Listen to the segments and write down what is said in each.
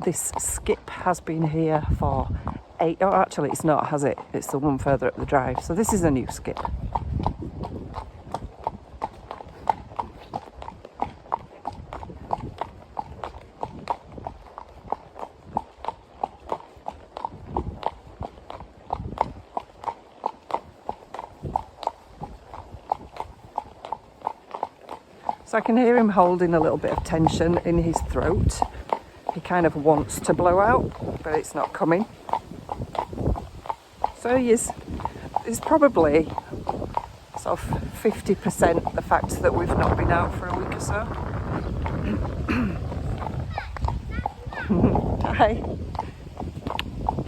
this skip has been here for oh, actually it's not, has it? It's the one further up the drive. So this is a new skip. So I can hear him holding a little bit of tension in his throat. He kind of wants to blow out, but it's not coming. So he's probably sort of 50% the fact that we've not been out for a week or so. Hi.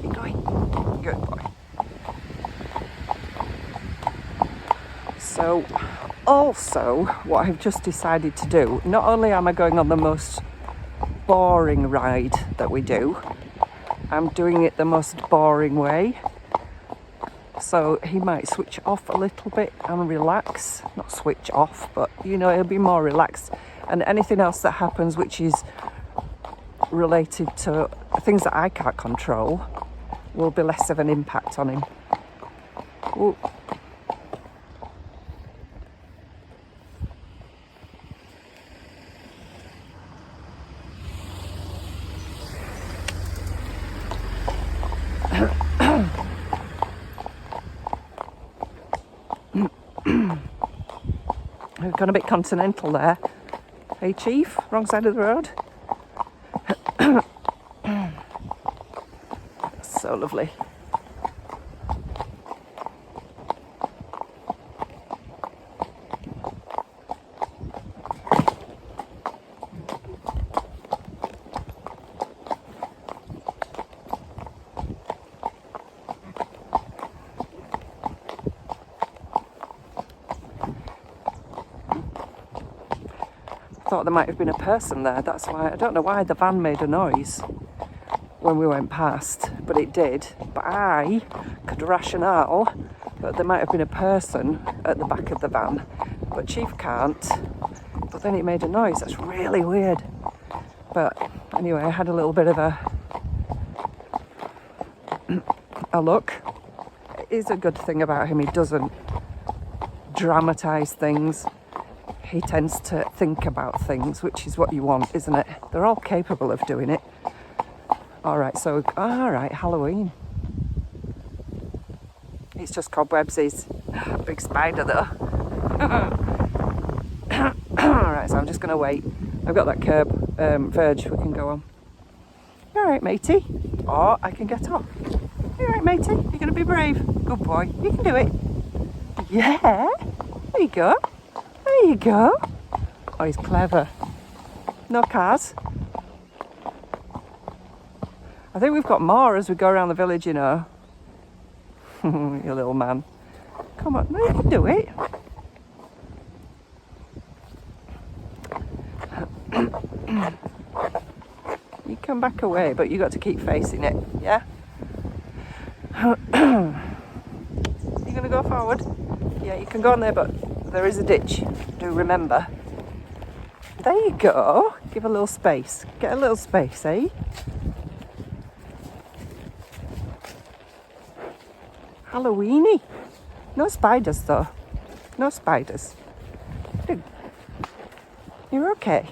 Keep going. Good boy. So also what I've just decided to do, not only am I going on the most boring ride that we do, I'm doing it the most boring way. So he might switch off a little bit and relax. Not switch off, but you know, he'll be more relaxed. And anything else that happens which is related to things that I can't control will be less of an impact on him. Ooh. We've gone a bit continental there. Hey Chief, wrong side of the road. So lovely. Thought there might have been a person there. That's why, I don't know why the van made a noise when we went past, but it did. But I could rationale that there might have been a person at the back of the van, but Chief can't. But then it made a noise. That's really weird. But anyway, I had a little bit of a look. It is a good thing about him. He doesn't dramatise things. He tends to think about things, which is what you want, isn't it? They're all capable of doing it. All right, Halloween. It's just cobwebsies. Big spider, though. All right, so I'm just going to wait. I've got that curb, verge we can go on. You all right, matey? Oh, I can get off. You all right, matey? You're going to be brave. Good boy. You can do it. Yeah. There you go. There you go. Oh, he's clever. No cars. I think we've got more as we go around the village, you know. You little man. Come on, no, you can do it. You come back away, but you got to keep facing it, yeah? You gonna go forward? Yeah, you can go on there, but there is a ditch. Do remember. There you go. Give a little space. Get a little space, eh? Halloweeny. No spiders, though. No spiders. You're okay.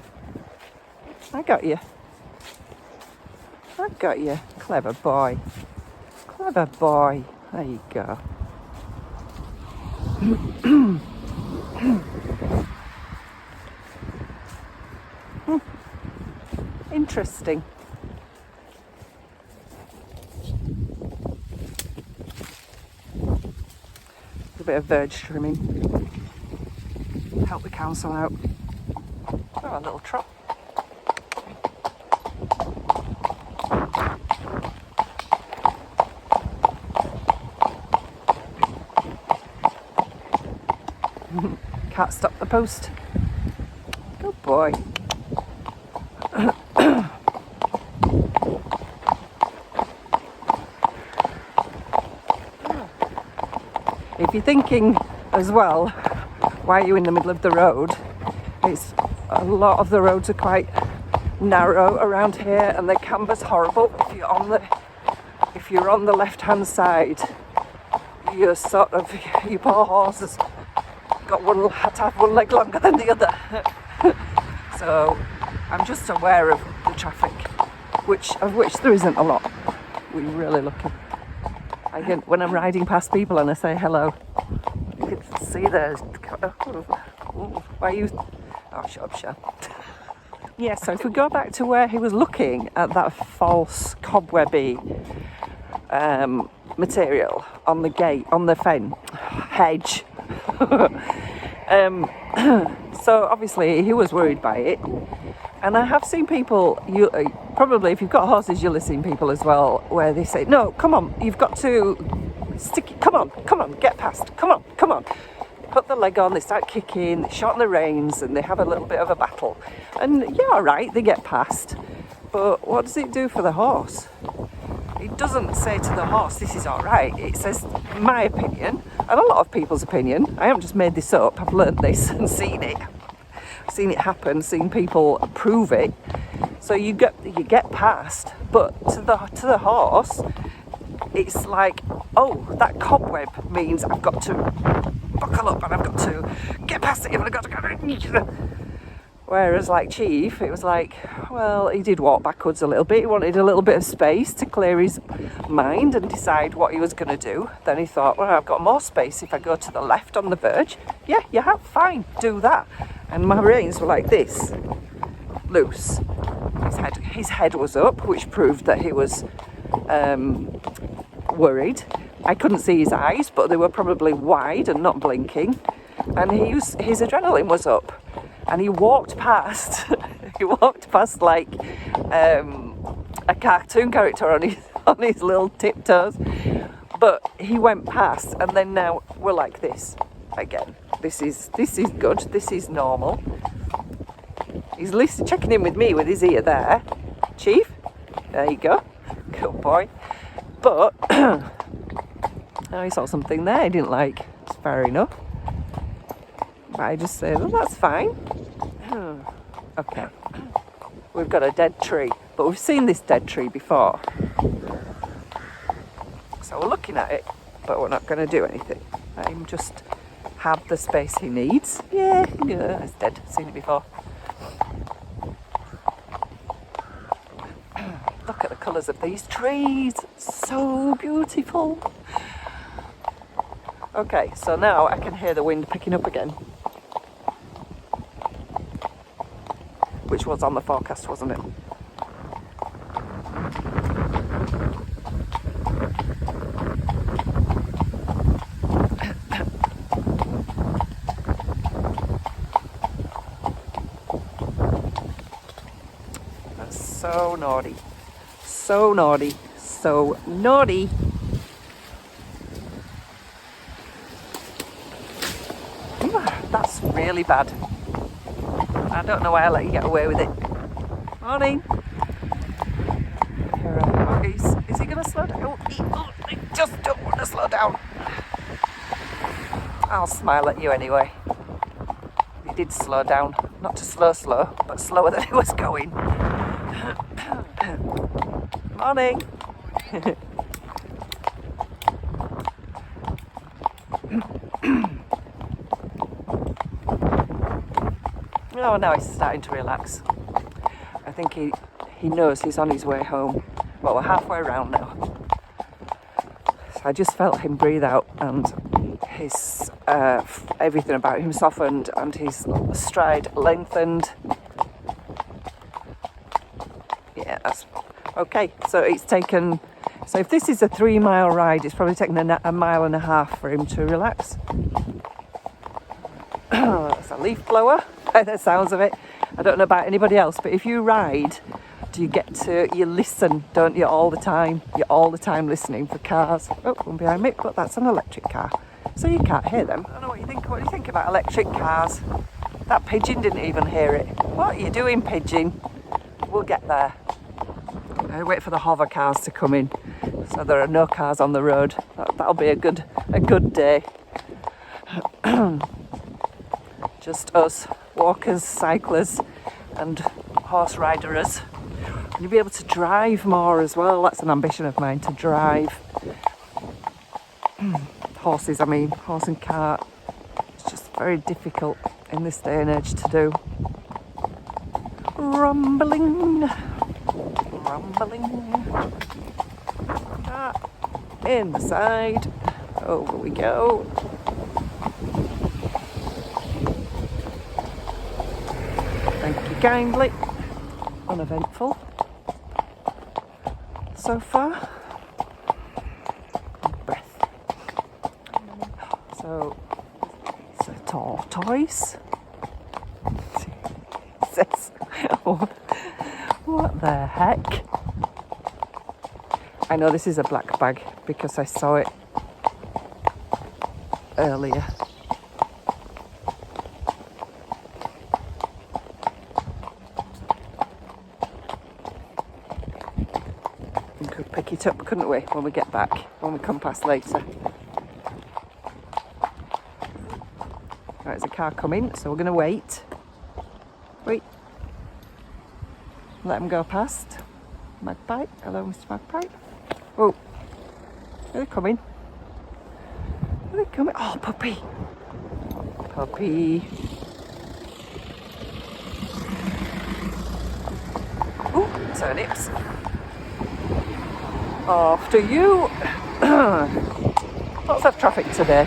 I got you. I got you. Clever boy. Clever boy. There you go. Interesting. A bit of verge trimming. Help the council out. Oh, a little trot. Can't stop the post. Good boy. If you're thinking as well, why are you in the middle of the road? It's a lot of the roads are quite narrow around here, and the camber's horrible. If you're on the left-hand side, your poor horse has had to have one leg longer than the other. So I'm just aware of the traffic, of which there isn't a lot. We're really lucky. When I'm riding past people and I say hello, you can see there's. Why are you? Oh, shut up, Shell. Yeah, so if we go back to where he was looking at that false cobwebby material on the gate, on the hedge. So obviously he was worried by it, and I have seen people, probably if you've got horses you'll have seen people as well, where they say, no, come on, you've got to stick it, come on, get past, come on. Put the leg on, they start kicking, they shorten the reins, and they have a little bit of a battle. And yeah, all right, they get past, but what does it do for the horse? It doesn't say to the horse, this is all right. It says, my opinion, and a lot of people's opinion. I haven't just made this up. I've learned this and seen it. Seen it happen, seen people prove it. So you get past, but to the horse, it's like, oh, that cobweb means I've got to buckle up and I've got to get past it and I've got to go. Whereas like Chief, it was like, well, he did walk backwards a little bit. He wanted a little bit of space to clear his mind and decide what he was going to do. Then he thought, well, I've got more space if I go to the left on the verge. Yeah, you have, fine, do that. And my reins were like this, loose. His head was up, which proved that he was worried. I couldn't see his eyes, but they were probably wide and not blinking. And his adrenaline was up. And he walked past like a cartoon character on his little tiptoes. But he went past, and then now we're like this again. This is good. This is normal. He's checking in with me with his ear there. Chief, there you go. Good boy. But now he saw something there he didn't like. It's fair enough. But I just say, well, that's fine. Okay. We've got a dead tree, but we've seen this dead tree before. So we're looking at it, but we're not going to do anything. Let him just have the space he needs. Yeah, it's dead. Seen it before. Look at the colours of these trees. So beautiful. Okay, so now I can hear the wind picking up again. Which was on the forecast, wasn't it? That's so naughty. So naughty. So naughty. That's really bad. I don't know why I let you get away with it. Morning. Is he going to slow down? I just don't want to slow down. I'll smile at you anyway. He did slow down. Not to slow, but slower than he was going. Morning. Oh, now he's starting to relax. I think he knows he's on his way home. Well, we're halfway around now. So I just felt him breathe out, and his everything about him softened, and his stride lengthened. Yeah, that's okay. So it's taken. So if this is a 3-mile ride, it's probably taken a mile and a half for him to relax. That's a leaf blower. By the sounds of it. I don't know about anybody else, but if you ride, you listen, don't you, all the time? You're all the time listening for cars. Oh, one behind me, but that's an electric car, so you can't hear them. I don't know what you think. What do you think about electric cars? That pigeon didn't even hear it. What are you doing, pigeon? We'll get there. I wait for the hover cars to come in, so there are no cars on the road. That'll be a good day. Just us, walkers, cyclists, and horse riderers. And you'll be able to drive more as well. That's an ambition of mine, to drive horses, horse and cart. It's just very difficult in this day and age to do. Rumbling. In the side. Over we go. Thank you kindly. Uneventful so far. Breath. So it's a tortoise. It says, what the heck? I know this is a black bag because I saw it earlier. We could pick it up, couldn't we, when we get back, when we come past later. Right, there's a car coming, so we're going to wait. Wait. Let him go past. Magpie. Hello, Mr. Magpie. Oh, are they coming? Are they coming? Oh, puppy. Puppy. Oh, turnips. After you. Lots of traffic today.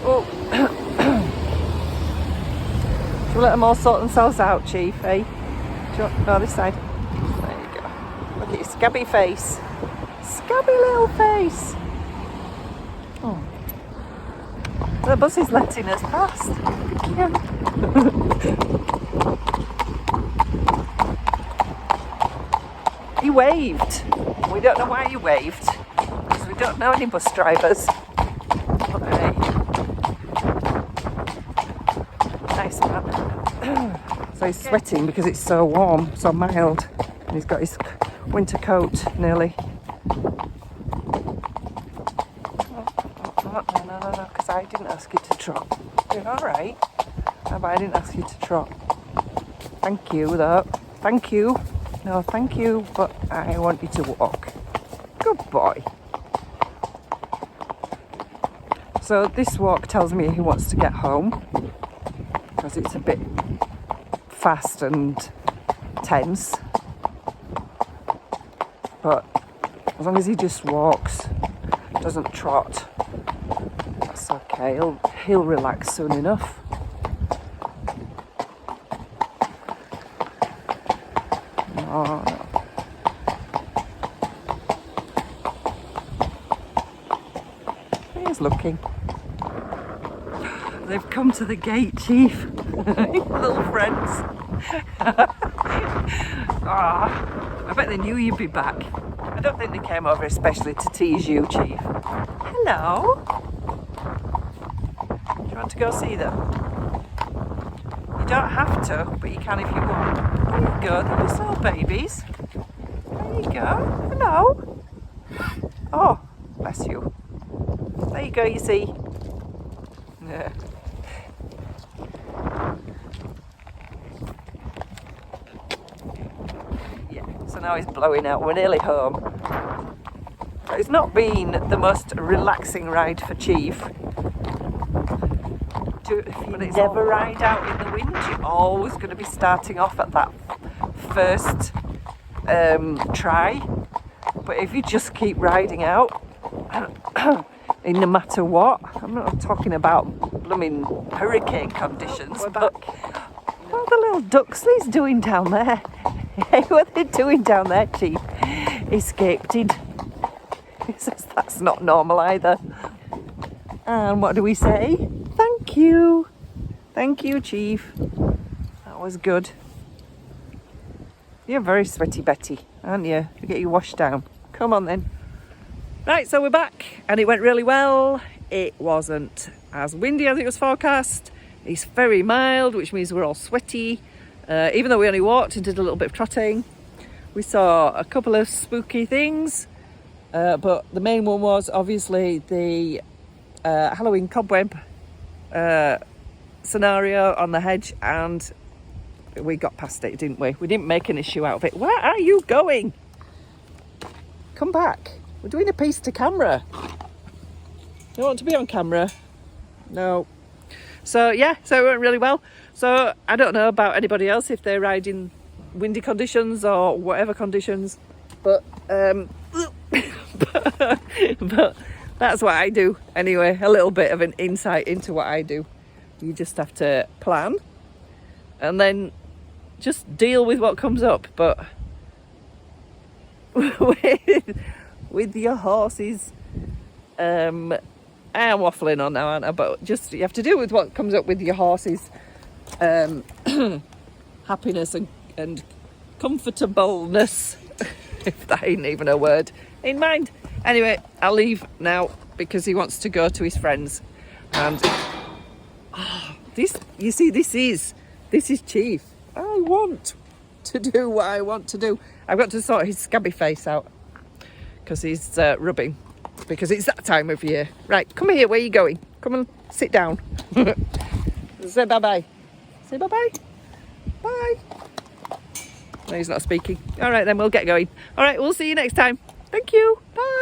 Oh. Shall we let them all sort themselves out, Chief, eh? No, this side. There you go. Look at your scabby face. Scabby little face. Oh. The bus is letting us past. He waved. We don't know why he waved, because we don't know any bus drivers. But hey. Nice man. So he's sweating because it's so warm, so mild. And he's got his winter coat nearly. No, because I didn't ask you to trot. You're alright. No, but I didn't ask you to trot. Thank you, though. Thank you. No, thank you, but I want you to walk. Good boy. So this walk tells me he wants to get home, because it's a bit fast and tense. But as long as he just walks, doesn't trot, that's okay. He'll relax soon enough. Oh, no. He's looking. They've come to the gate, Chief. Little friends. I bet they knew you'd be back. I don't think they came over especially to tease you, Chief. Hello. Do you want to go see them? You don't have to, but you can if you want. There you go, they're just little babies. There you go. Hello. Oh, bless you. There you go, you see. Yeah. So now he's blowing out. We're nearly home. It's not been the most relaxing ride for Chief. But it's never ride out in the wind. You're always going to be starting off at that first try. But if you just keep riding out, in no matter what, I'm not talking about blooming hurricane conditions, but what are the little duxleys doing down there? Hey, what are they doing down there, Chief? Escaped it. He says that's not normal either. And what do we say? Thank you. Thank you, Chief. That was good. You're very sweaty Betty, aren't you? You get you washed down. Come on then. Right, so we're back and it went really well. It wasn't as windy as it was forecast. It's very mild, which means we're all sweaty. Even though we only walked and did a little bit of trotting. We saw a couple of spooky things, but the main one was obviously the Halloween cobweb scenario on the hedge, and we got past it, didn't we? We didn't make an issue out of it. Where are you going? Come back. We're doing a piece to camera. You don't want to be on camera? No. So yeah, so it went really well. So I don't know about anybody else if they ride in windy conditions or whatever conditions, but but that's what I do anyway. A little bit of an insight into what I do. You just have to plan and then just deal with what comes up, but with your horses, I am waffling on now, aren't I? But just you have to deal with what comes up with your horses, happiness and comfortableness, if that ain't even a word, in mind. Anyway, I'll leave now because he wants to go to his friends. And this is Chief. I want to do what I want to do. I've got to sort his scabby face out because he's rubbing, because it's that time of year. Right, come here. Where are you going? Come and sit down. Say bye-bye. Say bye-bye. Bye. No, he's not speaking. All right, then we'll get going. All right, we'll see you next time. Thank you. Bye.